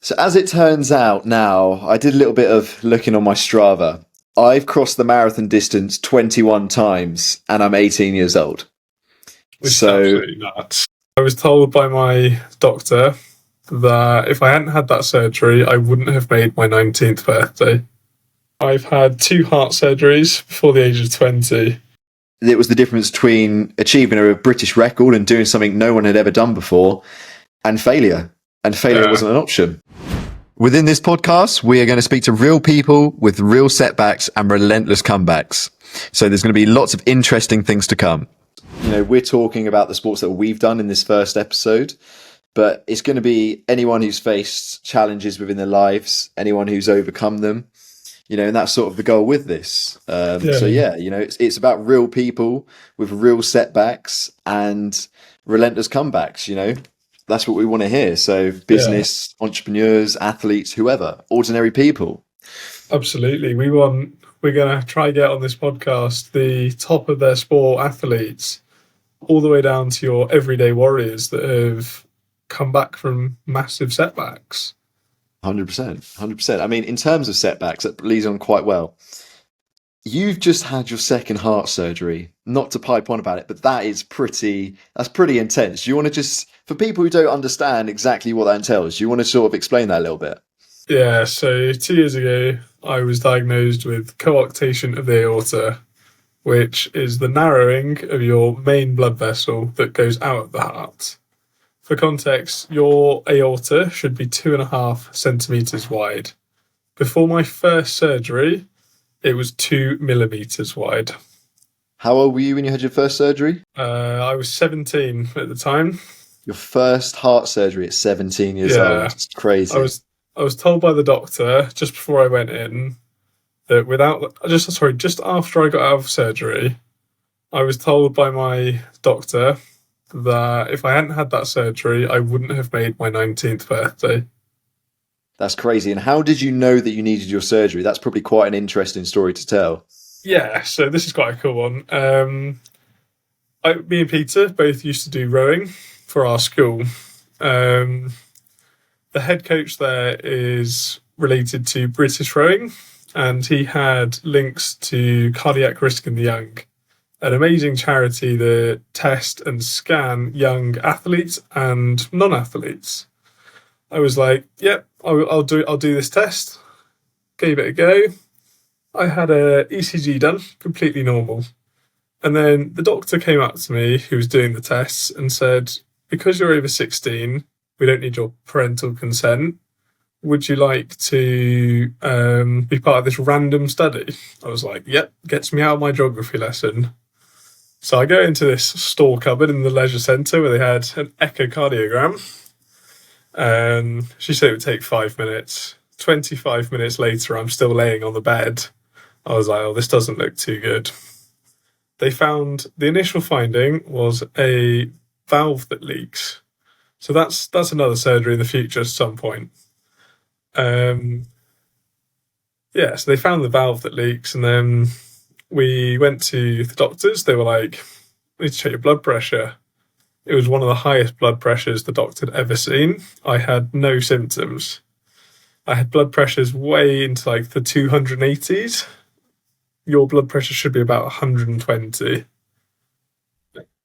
So as it turns out now, I did a little bit of looking on my Strava. I've crossed the marathon distance 21 times and I'm 18 years old. Which is So absolutely nuts. I was told by my doctor that if I hadn't had that surgery, I wouldn't have made my 19th birthday. I've had 2 heart surgeries before the age of 20. it was the difference between achieving a British record and doing something no one had ever done before and failure. And failure wasn't an option. Within this podcast, we are going to speak to real people with real setbacks and relentless comebacks. So there's going to be lots of interesting things to come. You know, we're talking about the sports that we've done in this first episode, but it's going to be anyone who's faced challenges within their lives, anyone who's overcome them, you know, and that's sort of the goal with this. So yeah, you know, it's about real people with real setbacks and relentless comebacks, you know. That's what we want to hear. So business, entrepreneurs, athletes, whoever, ordinary people. Absolutely. We're going to try get on this podcast the top of their sport athletes, all the way down to your everyday warriors that have come back from massive setbacks. 100%. I mean, in terms of setbacks, that leads on quite well. You've just had your second heart surgery. Not to pipe on about it, but that's pretty intense. Do you want to just, for people who don't understand exactly what that entails, do you want to sort of explain that a little bit? Yeah, so 2 years ago, I was diagnosed with coarctation of the aorta, which is the narrowing of your main blood vessel that goes out of the heart. For context, your aorta should be 2.5 centimetres wide. Before my first surgery, it was 2 millimetres wide. How old were you when you had your first surgery? I was 17 at the time. Your first heart surgery at 17 years old. It's crazy. I was told by the doctor just before I went in that just after I got out of surgery, I was told by my doctor that if I hadn't had that surgery, I wouldn't have made my 19th birthday. That's crazy. And how did you know that you needed your surgery? That's probably quite an interesting story to tell. Yeah, so this is quite a cool one. Me and Peter both used to do rowing for our school. The head coach there is related to British rowing, and he had links to cardiac risk in the young, an amazing charity that test and scan young athletes and non-athletes. I was like, yep, I'll do this test. Gave it a go. I had a ECG done, completely normal. And then the doctor came up to me, who was doing the tests, and said, because you're over 16, we don't need your parental consent. Would you like to be part of this random study? I was like, yep, gets me out of my geography lesson. So I go into this store cupboard in the leisure centre where they had an echocardiogram. She said it would take 5 minutes. 25 minutes later, I'm still laying on the bed. I was like, oh, this doesn't look too good. They found, the initial finding was a valve that leaks. So that's another surgery in the future at some point. So they found the valve that leaks, and then we went to the doctors. They were like, we need to check your blood pressure. It was one of the highest blood pressures the doctor had ever seen. I had no symptoms. I had blood pressures way into like the 280s. Your blood pressure should be about 120.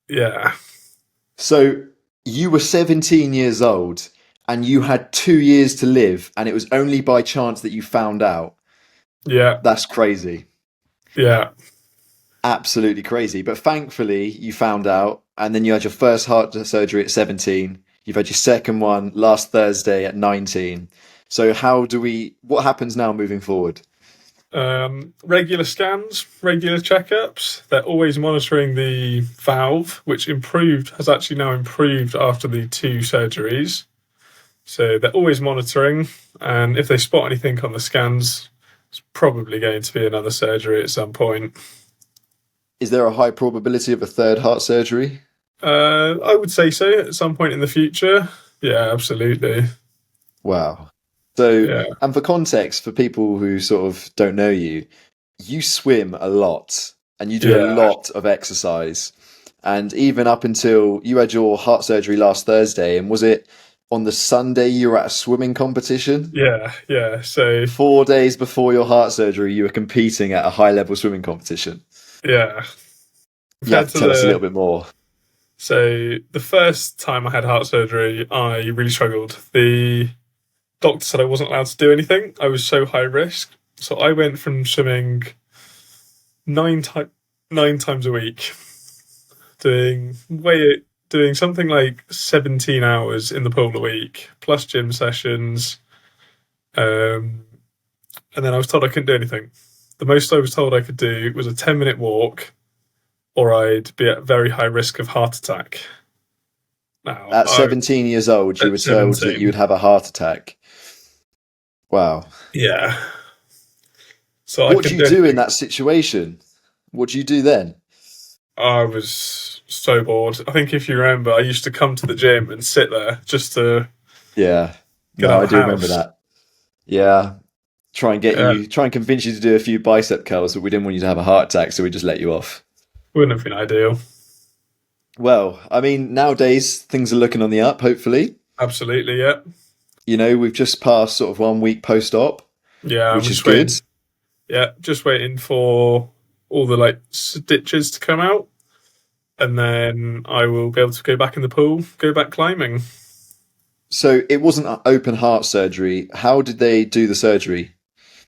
Yeah. So you were 17 years old and you had 2 years to live, and it was only by chance that you found out. Yeah. That's crazy. Yeah. Absolutely crazy. But thankfully you found out, and then you had your first heart surgery at 17. You've had your second one last Thursday at 19. So what happens now moving forward? Regular scans, regular checkups. They're always monitoring the valve, which has actually now improved after the 2 surgeries. So they're always monitoring, and if they spot anything on the scans, it's probably going to be another surgery at some point. Is there a high probability of a third heart surgery? I would say so at some point in the future. Yeah, absolutely. Wow. So, and for context, for people who sort of don't know you, you swim a lot and you do a lot of exercise. And even up until you had your heart surgery last Thursday, and was it on the Sunday you were at a swimming competition. Yeah. So 4 days before your heart surgery, you were competing at a high-level swimming competition. yeah, You have compared to to tell us a little bit more. So the first time I had heart surgery, I really struggled. The doctor said I wasn't allowed to do anything. I was so high risk. So I went from swimming nine ti- 9 times a week, doing something like 17 hours in the pool a week, plus gym sessions. And then I was told I couldn't do anything. The most I was told I could do was a 10-minute walk, or I'd be at very high risk of heart attack. Now, At 17 years old, you at were told that you 17. would have a heart attack. Wow. Yeah. So I What do couldn't you do do in anything. that situation? What do you do then? I was so bored. I think if you remember, I used to come to the gym and sit there just to Yeah. get No, out I of the do remember house. that. Yeah. Yeah, Try and convince you to do a few bicep curls, but we didn't want you to have a heart attack, so we just let you off. wouldn't have been ideal. Well, I mean, nowadays things are looking on the up, hopefully. Absolutely, yeah. We've just passed sort of 1 week post-op, Yeah, I'm which is just good. waiting. Yeah, just waiting for all the like stitches to come out, and then I will be able to go back in the pool, go back climbing. So it wasn't an open heart surgery. How did they do the surgery?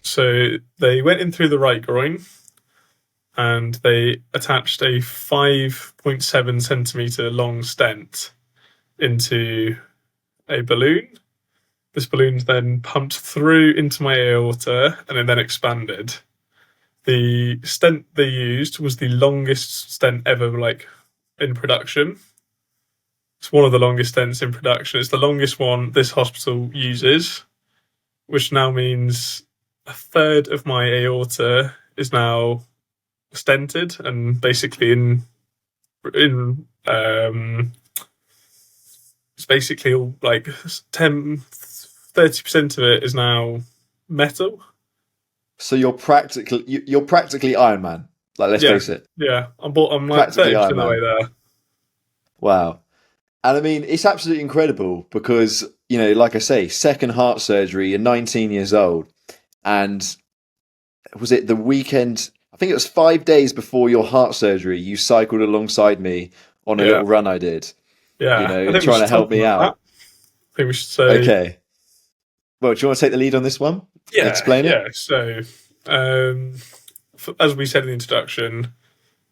So they went in through the right groin, and they attached a 5.7 centimeter long stent into a balloon. This balloon's then pumped through into my aorta and it then expanded. The stent they used was the longest stent ever, like in production. It's one of the longest stents in production. It's the longest one this hospital uses, which now means a third of my aorta is now stented and basically in it's basically all like 30% of it is now metal. So you're practically Iron Man. Like, let's Yeah, face it, yeah. I'm like practically 30% Iron of the way Man. there. Wow. And I mean, it's absolutely incredible because, like I say, second heart surgery, you're 19 years old. And was it the weekend? I think it was 5 days before your heart surgery, you cycled alongside me on a Yeah, little run I did, yeah. I think we trying to should talk help me about that. out. I think we should say, Okay. Well, do you want to take the lead on this one? Explain it? yeah. So, um, as we said in the introduction,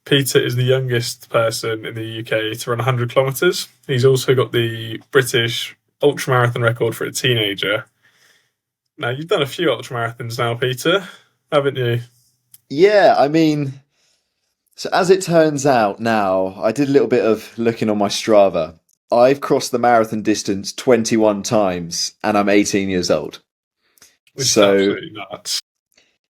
Peter is the youngest person in the UK to run 100 kilometres. He's also got the British ultramarathon record for a teenager. Now, you've done a few ultramarathons now, Peter, haven't you? Yeah, I mean, so as it turns out now, I did a little bit of looking on my Strava. I've crossed the marathon distance 21 times and I'm 18 years old. Which is So, absolutely nuts.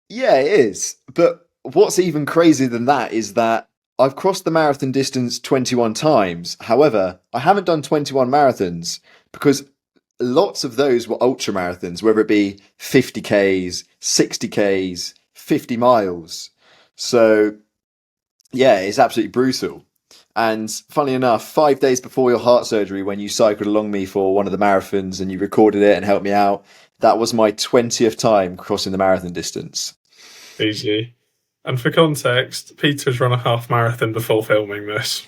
yeah, it is. But what's even crazier than that is that I've crossed the marathon distance 21 times. However, I haven't done 21 marathons because lots of those were ultra marathons, whether it be 50Ks, 60Ks, 50 miles. So, yeah, it's absolutely brutal. And funnily enough, 5 days before your heart surgery, when you cycled along me for one of the marathons and you recorded it and helped me out, that was my 20th time crossing the marathon distance. Easy. And for context, Peter's run a half marathon before filming this.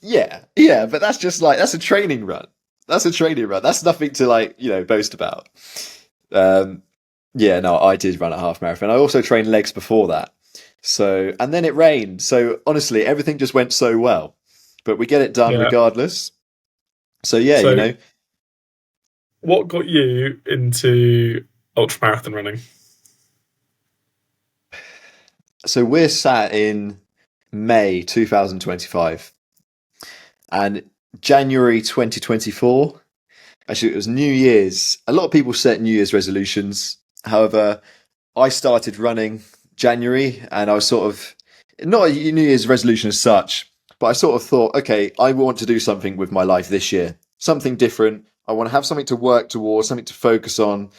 Yeah, but that's a training run. That's a training run. That's nothing to boast about. Um, yeah, no, I did run a half marathon. I also trained legs before that. So, and then it rained. So honestly, everything just went so well. But we get it done Yeah. regardless. So yeah, So, what got you into ultramarathon running? so we're sat in May 2025 and January 2024. Actually, it was New Year's. A lot of people set New Year's resolutions. However, I started running January and I was sort of not a New Year's resolution as such, but I sort of thought, okay, I want to do something with my life this year, something different. I want to have something to work towards, something to focus on,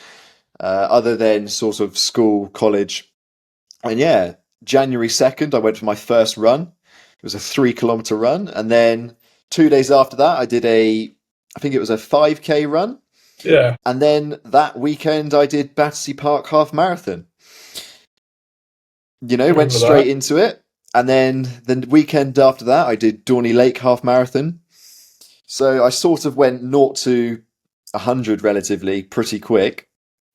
other than sort of school, college. And yeah, January 2nd, I went for my first run. It was a 3 kilometer run. And then 2 days after that, I did a I think it was a 5K run. Yeah. And then that weekend I did Battersea Park half marathon. Went Remember straight that? into it. And then the weekend after that, I did Dorney Lake half marathon. So I sort of went 0 to 100 relatively pretty quick.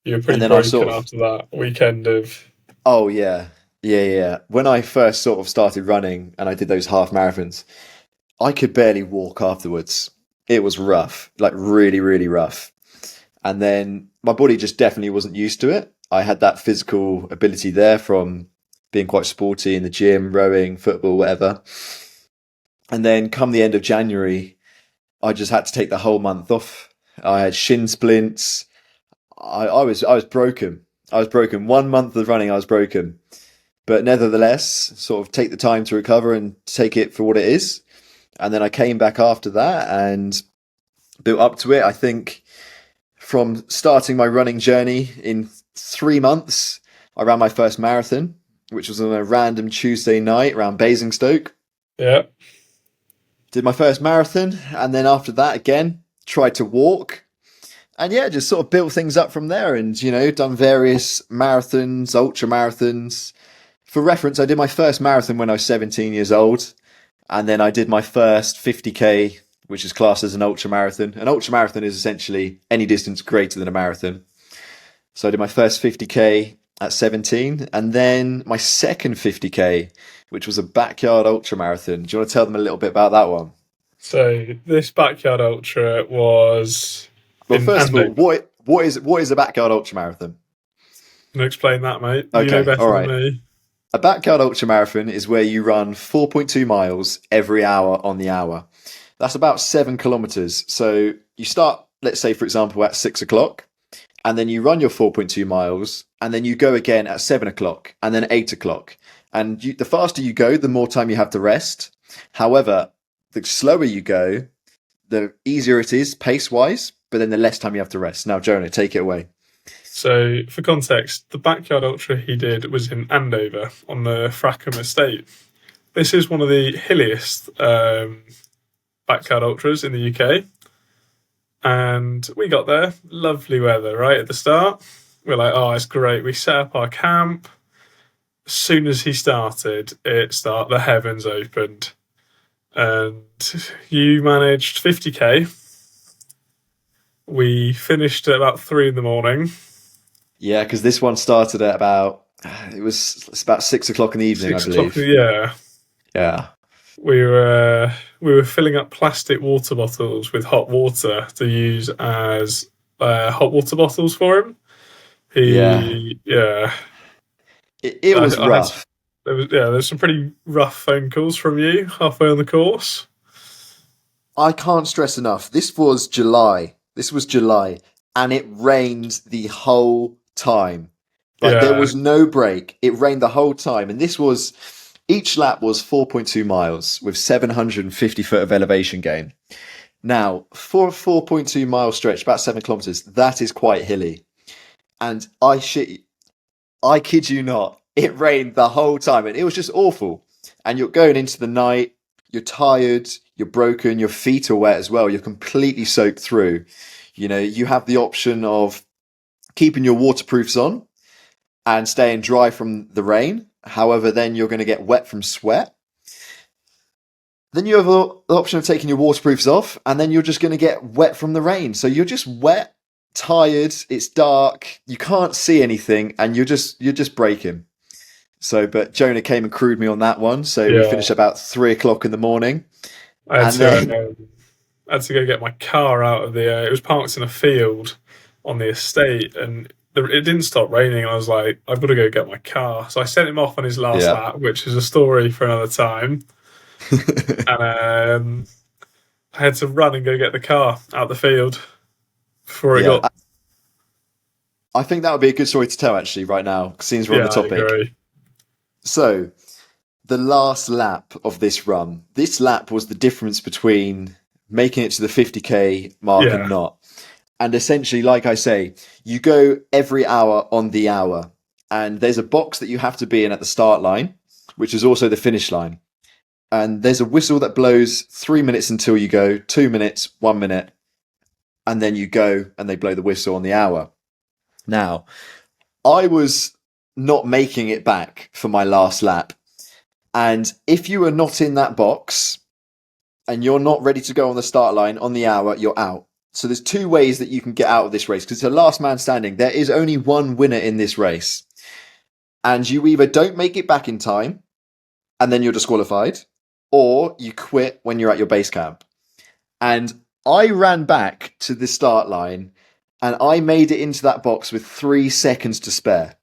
You were And pretty then I broken sort of, after that weekend of. oh yeah, yeah, yeah. When I first sort of started running and I did those half marathons, I could barely walk afterwards. It was rough, like really, really rough. And then my body just definitely wasn't used to it. I had that physical ability there from being quite sporty in the gym, rowing, football, whatever. And then come the end of January, I just had to take the whole month off. I had shin splints. I was broken. I was broken. 1 month of running, I was broken. But nevertheless, sort of take the time to recover and take it for what it is. And then I came back after that and built up to it. I think from starting my running journey in 3 months, I ran my first marathon, which was on a random Tuesday night around Basingstoke. Yeah. Did my first marathon, and then after that, again, tried to walk. And yeah, just sort of built things up from there and, done various marathons, ultra marathons. For reference, I did my first marathon when I was 17 years old. And then I did my first 50K, which is classed as an ultra marathon. An ultra marathon is essentially any distance greater than a marathon. So I did my first 50K at 17, and then my second 50K, which was a backyard ultra marathon. Do you want to tell them a little bit about that one? So this backyard ultra was Well, in first of all, Andover. what is a backyard ultra marathon? Can you explain that, mate? You know Okay, all better than right. me. A backyard ultra marathon is where you run 4.2 miles every hour on the hour. That's about 7 kilometers. So you start, let's say, for example, at 6 o'clock, and then you run your 4.2 miles, and then you go again at 7 o'clock, and then 8 o'clock. And the faster you go, the more time you have to rest. However, the slower you go, the easier it is pace wise, but then the less time you have to rest. Now, Jonah, take it away. So for context, the backyard ultra he did was in Andover on the Frackham estate. This is one of the hilliest backyard ultras in the UK. And we got there, lovely weather right at the start. We're like, oh, it's great. We set up our camp. As soon as he started, the heavens opened. And you managed 50K. We finished at about 3 in the morning. Yeah, because this one started at it's about 6 o'clock in the evening, I 6 o'clock, believe. yeah. Yeah. We were filling up plastic water bottles with hot water to use as hot water bottles for him. Yeah. Yeah. It was I had rough. there's some pretty rough phone calls from you halfway on the course. I can't stress enough. This was July. And it rained the whole time. Like there Yeah, was no break. It rained the whole time. And each lap was 4.2 miles with 750 foot of elevation gain. Now, for a 4.2 mile stretch, about 7 kilometers, that is quite hilly. And I kid you not, it rained the whole time and it was just awful. And you're going into the night, you're tired, you're broken, your feet are wet as well, you're completely soaked through. You have the option of keeping your waterproofs on and staying dry from the rain. However, then you're going to get wet from sweat. Then you have the option of taking your waterproofs off, and then you're just going to get wet from the rain. So you're just wet, tired, it's dark, you can't see anything, and you're just breaking. So, but Jonah came and crewed me on that one. So we yeah. finished about 3 o'clock in the morning. I had And then, to I had to go get my car out of the. It was parked in a field on the estate, and it didn't stop raining. And I was like, I've got to go get my car. So I sent him off on his last yeah. lap, which is a story for another time. And I had to run and go get the car out the field before it Yeah. got. I think that would be a good story to tell actually right now, since we're on Yeah, the I topic. agree. So, the last lap of this run, this lap was the difference between making it to the 50K mark and Yeah, not. And essentially, like I say, you go every hour on the hour. And there's a box that you have to be in at the start line, which is also the finish line. And there's a whistle that blows 3 minutes until you go, 2 minutes, 1 minute. and then you go and they blow the whistle on the hour. Now, I was not making it back for my last lap. And if you are not in that box and you're not ready to go on the start line on the hour, you're out. So there's two ways that you can get out of this race, because it's a last man standing. There is only one winner in this race. And you either don't make it back in time and then you're disqualified, or you quit when you're at your base camp. And I ran back to the start line and I made it into that box with 3 seconds to spare.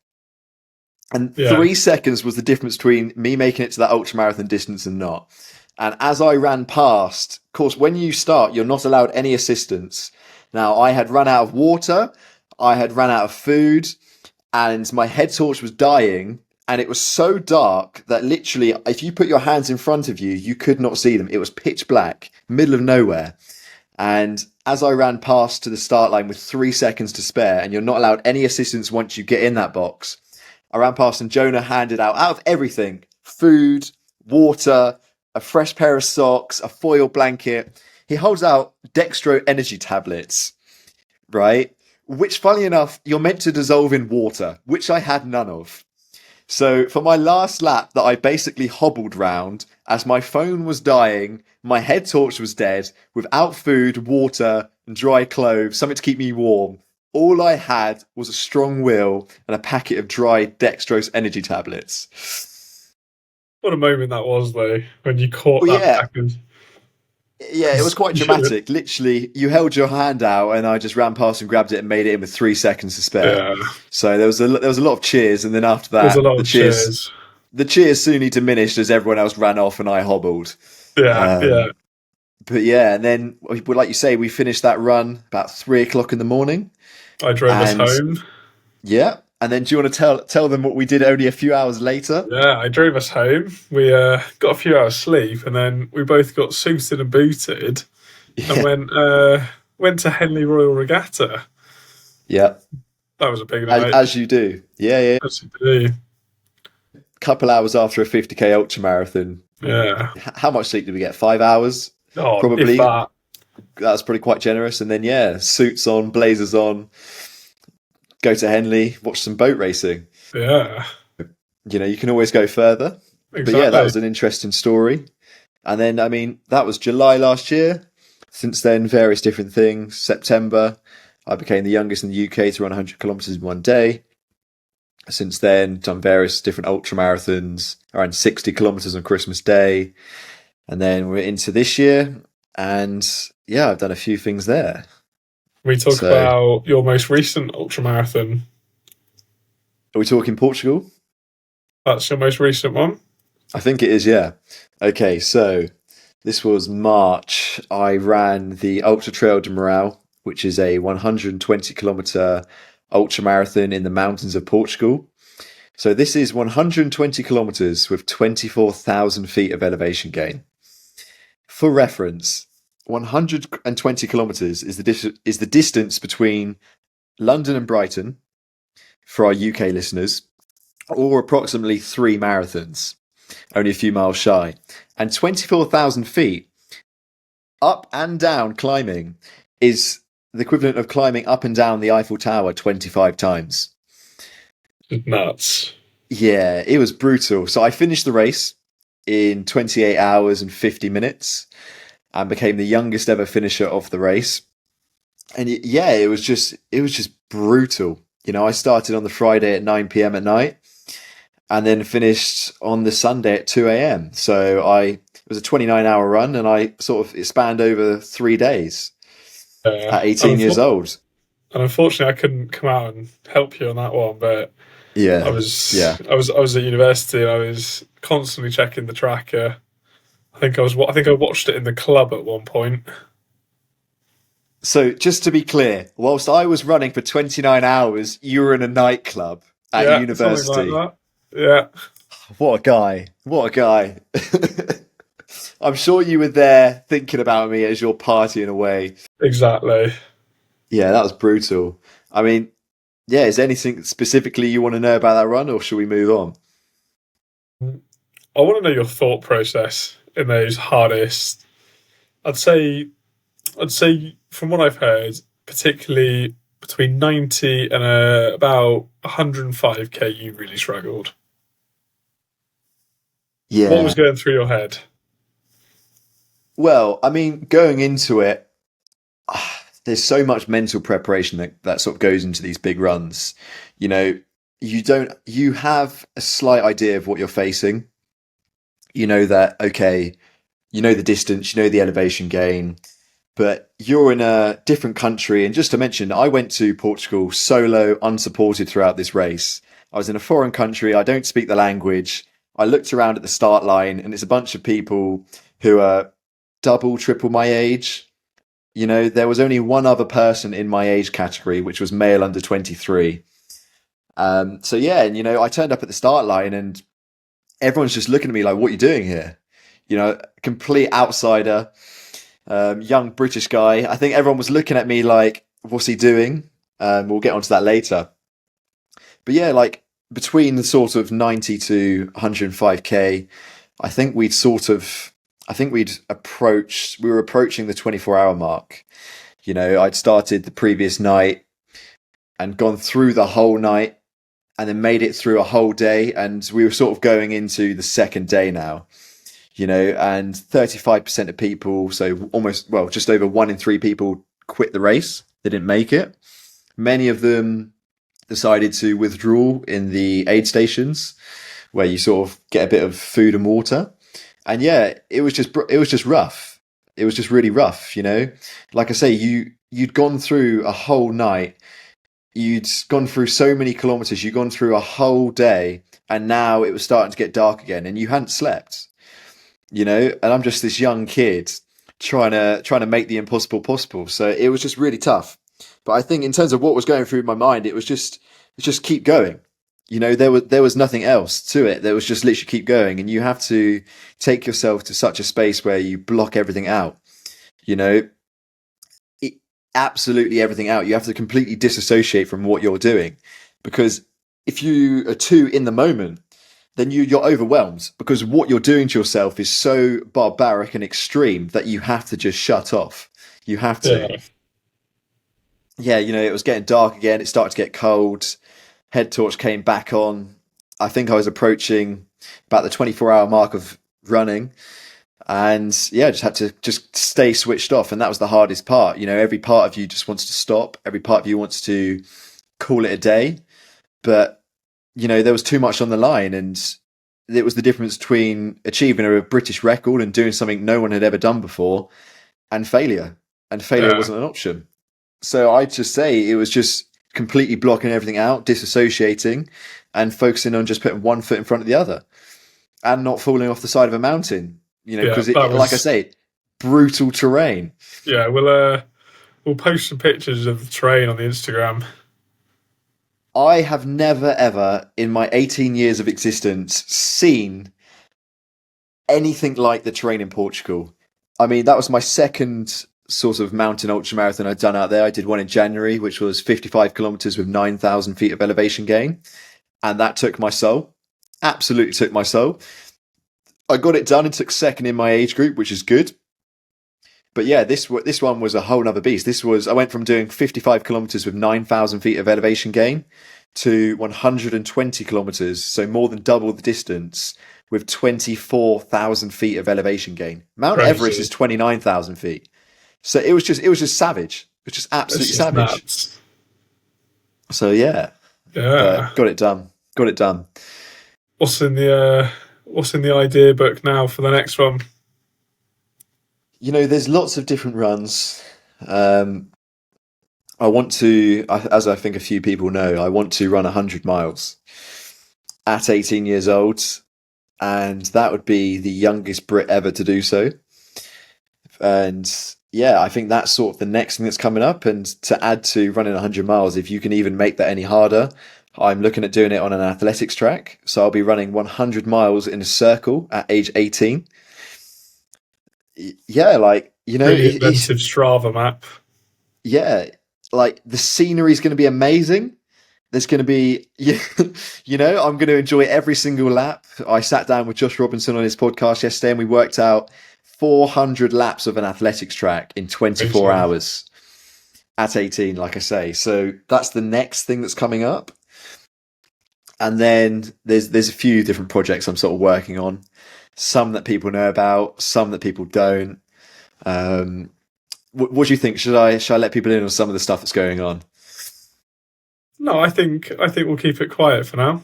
And 3 seconds was the difference between me making it to that ultramarathon distance and not. And as I ran past, of course, when you start, you're not allowed any assistance. Now, I had run out of water, I had run out of food, and my head torch was dying. And it was so dark that literally, if you put your hands in front of you, you could not see them. It was pitch black, middle of nowhere. And as I ran past to the start line with 3 seconds to spare, and you're not allowed any assistance once you get in that box, I ran past and Jonah handed out of everything, food, water, a fresh pair of socks, a foil blanket. He holds out dextro energy tablets, right? Which, funny enough, you're meant to dissolve in water, which I had none of. So for my last lap that I basically hobbled round, as my phone was dying, my head torch was dead, without food, water, and dry clothes, something to keep me warm, all I had was a strong will and a packet of dry dextrose energy tablets. What a moment that was, though, when you caught that package. Yeah, it was quite dramatic. Literally, you held your hand out, and I just ran past and grabbed it and made it in with 3 seconds to spare. Yeah. So there was a lot of cheers, and then after that, the cheers soon diminished as everyone else ran off and I hobbled. Yeah. But yeah, and then, like you say, we finished that run about 3 o'clock in the morning. I drove us home. Yeah. And then do you want to tell them what we did only a few hours later? Yeah, I drove us home. We got a few hours sleep, and then we both got suited and booted and went to Henley Royal Regatta. Yeah. That was a big night. As you do. Yeah. As you do. Couple hours after a 50k ultramarathon. Yeah. How much sleep did we get? 5 hours? Oh, probably. If that. That's probably quite generous. And then, suits on, blazers on. Go to Henley, watch some boat racing. Yeah. You can always go further. Exactly. But yeah, that was an interesting story. And then, that was July last year. Since then, various different things. September, I became the youngest in the UK to run 100 kilometres in one day. Since then, done various different ultramarathons, around 60 kilometres on Christmas Day. And then we're into this year. And yeah, I've done a few things there. We talk about your most recent ultramarathon. Are we talking Portugal? That's your most recent one? I think it is, yeah. Okay, so this was March. I ran the Ultra Trail de Moral, which is a 120 kilometre ultramarathon in the mountains of Portugal. So this is 120 kilometres with 24,000 feet of elevation gain. For reference, 120 kilometres is the distance between London and Brighton, for our UK listeners, or approximately 3 marathons, only a few miles shy. And 24,000 feet up and down climbing is the equivalent of climbing up and down the Eiffel Tower 25 times. Nuts. Yeah, it was brutal. So I finished the race in 28 hours and 50 minutes. And became the youngest ever finisher of the race. And it was just brutal. I started on the Friday at 9 p.m. at night and then finished on the Sunday at 2 a.m. So it was a 29-hour run, and it spanned over 3 days at 18 years old. And unfortunately, I couldn't come out and help you on that one, but I was at university and I was constantly checking the tracker. I think I watched it in the club at one point. So just to be clear, whilst I was running for 29 hours, you were in a nightclub at university. Something like that. Yeah. What a guy. I'm sure you were there thinking about me as you're partying away. Exactly. Yeah, that was brutal. Is there anything specifically you want to know about that run, or should we move on? I want to know your thought process in those hardest. I'd say from what I've heard, particularly between 90 and about 105k, you really struggled. What was Yeah. going through your head? Well, I mean, going into it, there's so much mental preparation that sort of goes into these big runs. You know, you have a slight idea of what you're facing. You know that, okay, you know the distance, you know the elevation gain, but you're in a different country. And just to mention, I went to Portugal solo, unsupported throughout this race. I was in a foreign country. I don't speak the language. I looked around at the start line and it's a bunch of people who are double, triple my age. You know, there was only one other person in my age category, which was male under 23. So yeah, and you know, I turned up at the start line and everyone's just looking at me like, what are you doing here? You know, complete outsider, young British guy. I think everyone was looking at me like, what's he doing? We'll get onto that later. But yeah, like between the sort of 90 to 105k, we were approaching the 24-hour mark. You know, I'd started the previous night and gone through the whole night and then made it through a whole day. And we were sort of going into the second day now, you know, and 35% of people, so just over 1 in 3 people quit the race. They didn't make it. Many of them decided to withdraw in the aid stations where you sort of get a bit of food and water. And yeah, it was just rough. It was just really rough, you know. Like I say, you'd gone through a whole night. You'd gone through so many kilometers. You'd gone through a whole day, and now it was starting to get dark again, and you hadn't slept, you know. And I'm just this young kid trying to make the impossible possible. So it was just really tough. But I think in terms of what was going through my mind, it was just keep going. You know, there was nothing else to it. There was just literally keep going, and you have to take yourself to such a space where you block everything out. You know, absolutely everything out. You have to completely disassociate from what you're doing, because if you are too in the moment, then you're overwhelmed, because what you're doing to yourself is so barbaric and extreme that you have to just shut off. You have to. Yeah. Yeah, you know, it was getting dark again. It started to get cold. Head torch came back on. I think I was approaching about the 24-hour mark of running. And yeah, just had to just stay switched off. And that was the hardest part. You know, every part of you just wants to stop. Every part of you wants to call it a day. But, you know, there was too much on the line. And it was the difference between achieving a British record and doing something no one had ever done before, and failure. And failure wasn't an option. So I'd just say it was just completely blocking everything out, disassociating, and focusing on just putting one foot in front of the other and not falling off the side of a mountain, you know, because like I say, brutal terrain. Yeah, we'll post some pictures of the terrain on the Instagram. I have never, ever in my 18 years of existence seen anything like the terrain in Portugal. I mean, that was my second sort of mountain ultramarathon I'd done out there. I did one in January, which was 55 kilometers with 9,000 feet of elevation gain. And that took my soul. Absolutely took my soul. I got it done and took second in my age group, which is good. But yeah, this one was a whole nother beast. I went from doing 55 kilometers with 9,000 feet of elevation gain to 120 kilometers, so more than double the distance, with 24,000 feet of elevation gain. Mount Everest is 29,000 feet. So it was just savage. It was just absolutely savage. Nuts. So yeah, got it done. What's in the idea book now for the next one? You know, there's lots of different runs. I want to, as I think a few people know, I want to run 100 miles at 18 years old, and that would be the youngest Brit ever to do so. And yeah, I think that's sort of the next thing that's coming up. And to add to running 100 miles, if you can even make that any harder, I'm looking at doing it on an athletics track. So I'll be running 100 miles in a circle at age 18. Yeah, like, you know, really inventive Strava map. Yeah, like the scenery is going to be amazing. There's going to be, you know, I'm going to enjoy every single lap. I sat down with Josh Robinson on his podcast yesterday and we worked out 400 laps of an athletics track in 24 hours. at 18, like I say. So that's the next thing that's coming up. And then there's a few different projects I'm sort of working on. Some that people know about, some that people don't. What do you think? Should I let people in on some of the stuff that's going on? No, I think we'll keep it quiet for now.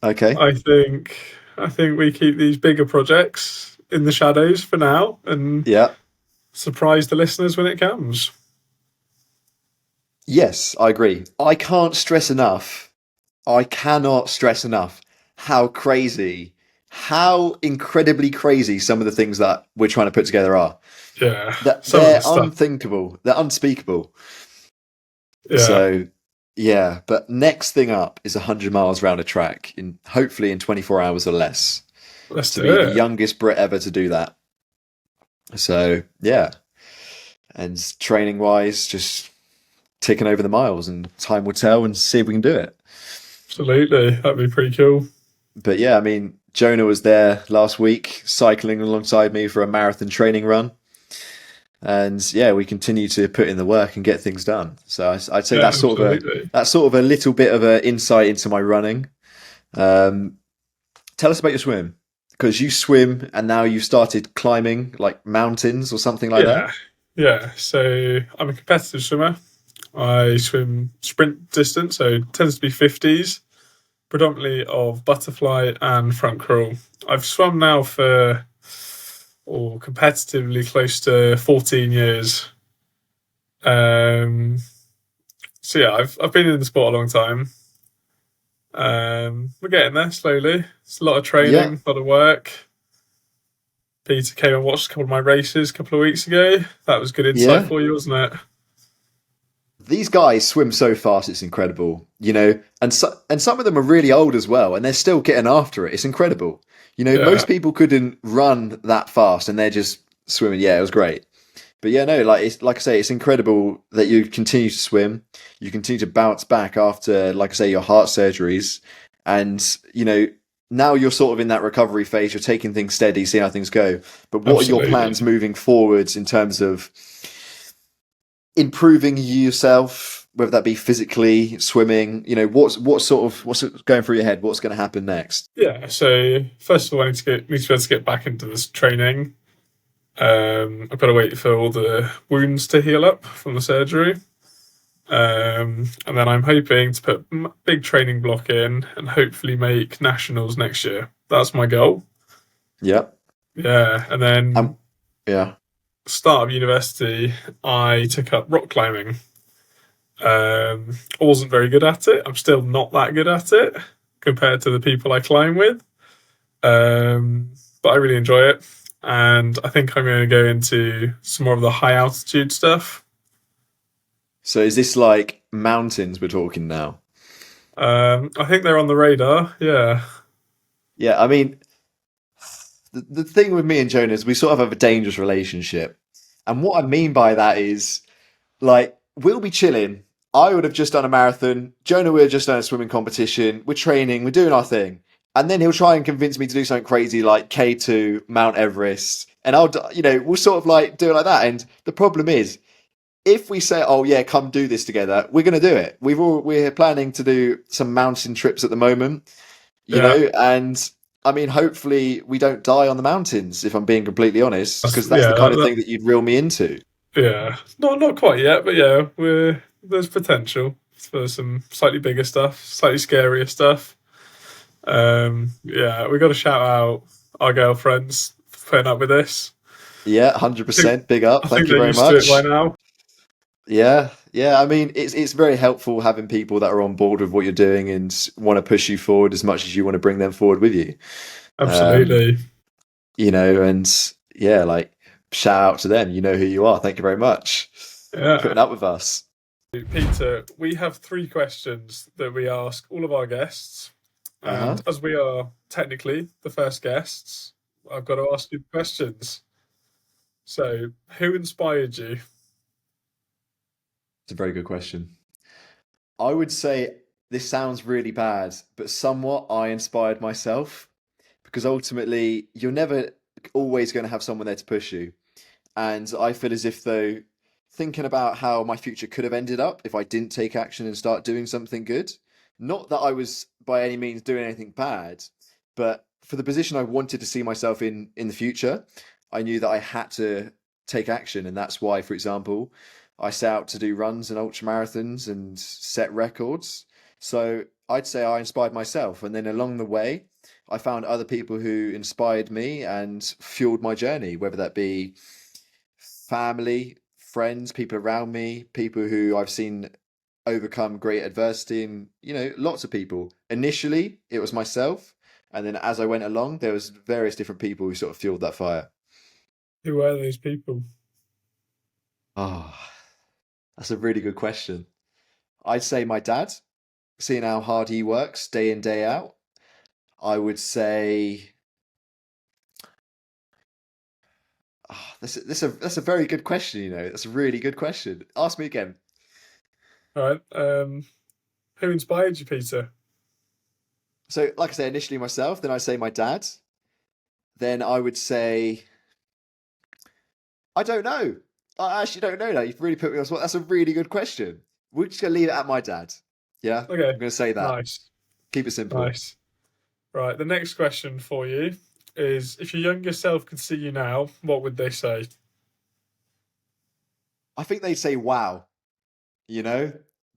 Okay. I think we keep these bigger projects in the shadows for now and Yeah. surprise the listeners when it comes. Yes, I agree. I cannot stress enough how crazy, how incredibly crazy some of the things that we're trying to put together are. Yeah, That some of the they're stuff. unthinkable, they're unspeakable. Yeah, So yeah, but next thing up is 100 miles round a track in hopefully in 24 hours or less let's to do be the it. youngest Brit ever to do that. So yeah, and training wise, just ticking over the miles, and time will tell and see if we can do it. Absolutely, that'd be pretty cool. But yeah, I mean, Jonah was there last week cycling alongside me for a marathon training run. And yeah, we continue to put in the work and get things done. So I'd say Yeah, absolutely. that's sort of a little bit of an insight into my running. Um, Tell us about your swim, because you swim and now you've started climbing like mountains or something like that. Yeah, yeah. So I'm a competitive swimmer. I swim sprint distance, so it tends to be 50s, predominantly of butterfly and front crawl. I've swum now for competitively close to 14 years. Um, so yeah, I've been in the sport a long time. We're getting there slowly. It's a lot of Yeah, training, a lot of work. Peter came and watched a couple of my races a couple of weeks ago. That was good insight yeah. for you, wasn't it? These guys swim so fast, it's incredible. And some of them are really old as well, and they're still getting after it. It's incredible. Yeah, Most people couldn't run that fast, and they're just swimming. Yeah, it was great. But yeah, no, like I say, it's incredible that you continue to swim. You continue to bounce back after, like I say, your heart surgeries, and now you're sort of in that recovery phase. You're taking things steady, seeing how things go. But what are your absolutely. plans moving forwards in terms of improving yourself, whether that be physically, swimming? What's going through your head? What's going to happen next? Yeah. So first of all, I need to be able to get back into this training. I've got to wait for all the wounds to heal up from the surgery. And then I'm hoping to put a big training block in and hopefully make nationals next year. That's my goal. Yeah. Yeah, and then Yeah. start of university, I took up rock climbing. I wasn't very good at it. I'm still not that good at it compared to the people I climb with. But I really enjoy it, and I think I'm going to go into some more of the high altitude stuff. So is this like mountains we're talking now? I think they're on the radar. Yeah, Yeah, I mean, the thing with me and Jonah is we sort of have a dangerous relationship. And what I mean by that is, like, we'll be chilling. I would have just done a marathon. Jonah would have just done a swimming competition. We're training. We're doing our thing. And then he'll try and convince me to do something crazy like K2, Mount Everest. And we'll sort of like do it like that. And the problem is, if we say, "Oh yeah, come do this together," we're going to do it. We're planning to do some mountain trips at the moment, yeah, and I mean, hopefully we don't die on the mountains. If I'm being completely honest, because that's yeah, the kind of thing that you'd reel me into. yeah. Not quite yet, but yeah, there's potential for some slightly bigger stuff, slightly scarier stuff. Yeah, we got to shout out our girlfriends for putting up with this. Yeah, I think 100%. Big up. I Thank think you they're very used to it by much. now. Yeah, yeah. I mean, it's very helpful having people that are on board with what you're doing and want to push you forward as much as you want to bring them forward with you. Um, Absolutely. and yeah, like shout out to them. You know who you are. Thank you very much for Yeah. putting up with us. Peter, we have three questions that we ask all of our guests. Uh And huh. as we are technically the first guests, I've got to ask you questions. So, who inspired you? It's a very good question. I would say this sounds really bad, but somewhat I inspired myself, because ultimately you're never always going to have someone there to push you. And I feel as if though thinking about how my future could have ended up if I didn't take action and start doing something good. Not that I was by any means doing anything bad, but for the position I wanted to see myself in the future, I knew that I had to take action. And that's why, for example, I set out to do runs and ultra marathons and set records. So I'd say I inspired myself. And then along the way, I found other people who inspired me and fueled my journey, whether that be family, friends, people around me, people who I've seen overcome great adversity, and lots of people. Initially, it was myself, and then as I went along, there was various different people who sort of fueled that fire. Who were those people? Oh, that's a really good question. I'd say my dad, seeing how hard he works day in, day out. I would say that's a very good question. That's a really good question. Ask me again. All right. Who inspired you, Peter? So, like I say, initially myself, then I'd say my dad. Then I would say, I don't know. I actually don't know now. You've really put me on the spot. That's a really good question. We're just going to leave it at my dad. Yeah? Okay. I'm going to say that. Nice. Keep it simple. Nice. Right. The next question for you is, if your younger self could see you now, what would they say? I think they'd say, wow,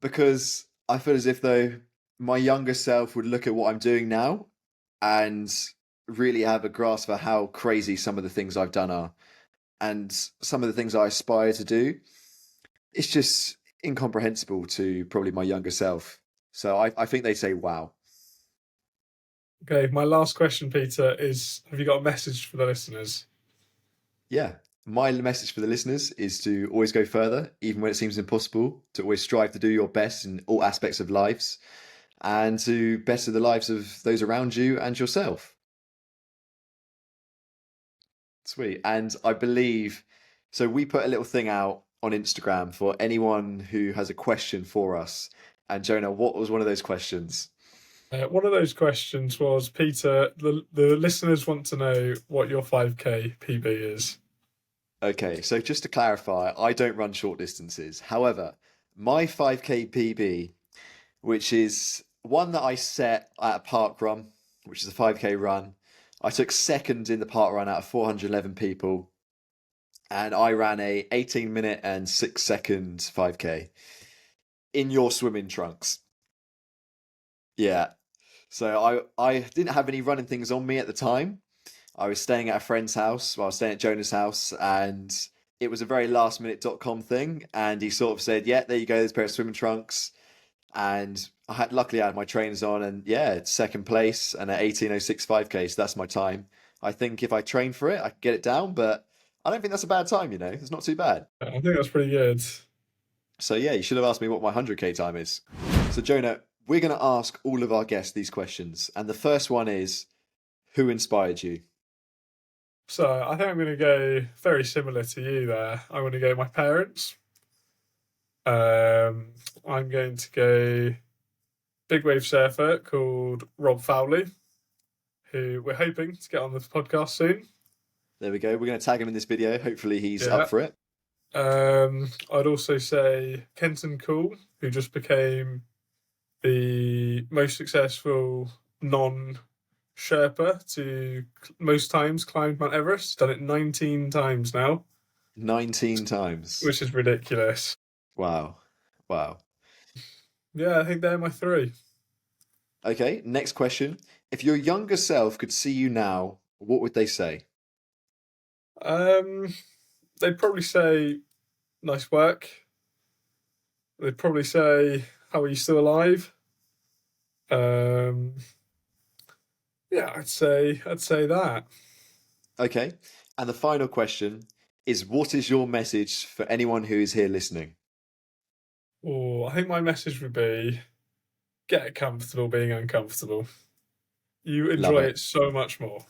because I feel as if though my younger self would look at what I'm doing now and really have a grasp for how crazy some of the things I've done are. And some of the things I aspire to do, it's just incomprehensible to probably my younger self. So I think they say, wow. Okay. My last question, Peter, is, have you got a message for the listeners? Yeah. My message for the listeners is to always go further, even when it seems impossible, to always strive to do your best in all aspects of lives and to better the lives of those around you and yourself. Sweet. And I believe, so we put a little thing out on Instagram for anyone who has a question for us. And Jonah, what was one of those questions? One of those questions was, Peter, the listeners want to know what your 5K PB is. Okay, so just to clarify, I don't run short distances. However, my 5K PB, which is one that I set at a park run, which is a 5K run, I took second in the park run out of 411 people, and I ran a 18-minute and 6-second 5K in your swimming trunks. Yeah. So I didn't have any running things on me at the time. I was staying at a friend's house. Well, I was staying at Jonah's house, and it was a very lastminute.com thing. And he sort of said, "Yeah, there you go. There's a pair of swimming trunks." And luckily I had my trainers on, and yeah, it's second place and at 18:06 5K. So that's my time. I think if I train for it, I could get it down, but I don't think that's a bad time. It's not too bad. I think that's pretty good. So yeah, you should have asked me what my 100K time is. So Jonah, we're going to ask all of our guests these questions. And the first one is, who inspired you? So I think I'm going to go very similar to you there. I'm going to go my parents. I'm going to go big wave surfer called Rob Fowley, who we're hoping to get on this podcast soon. There we go. We're going to tag him in this video. Hopefully he's up for it. I'd also say Kenton Cool, who just became the most successful non-Sherpa to most times climbed Mount Everest. Done it 19 times now. 19 times. Which is ridiculous. Wow. Yeah, I think they're my three. Okay, next question. If your younger self could see you now, what would they say? They'd probably say, nice work. They'd probably say, how are you still alive? Yeah, I'd say that. Okay, and the final question is, what is your message for anyone who is here listening? Oh, I think my message would be, get comfortable being uncomfortable. You enjoy it so much more.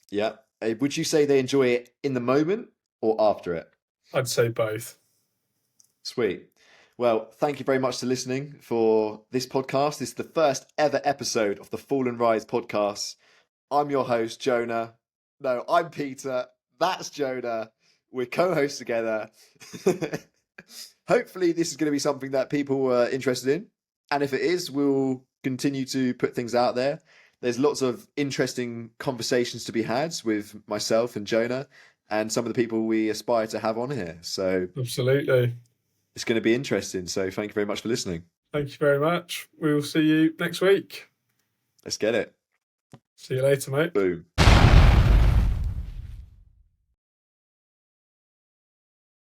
Yeah. Would you say they enjoy it in the moment or after it? I'd say both. Sweet. Well, thank you very much for listening for this podcast. This is the first ever episode of the Fall and Rise podcast. I'm your host, Jonah. No, I'm Peter. That's Jonah. We're co-hosts together. Hopefully this is going to be something that people are interested in. And if it is, we'll continue to put things out there. There's lots of interesting conversations to be had with myself and Jonah and some of the people we aspire to have on here. So Absolutely. it's going to be interesting. So thank you very much for listening. Thank you very much. We will see you next week. Let's get it. See you later, mate. Boom.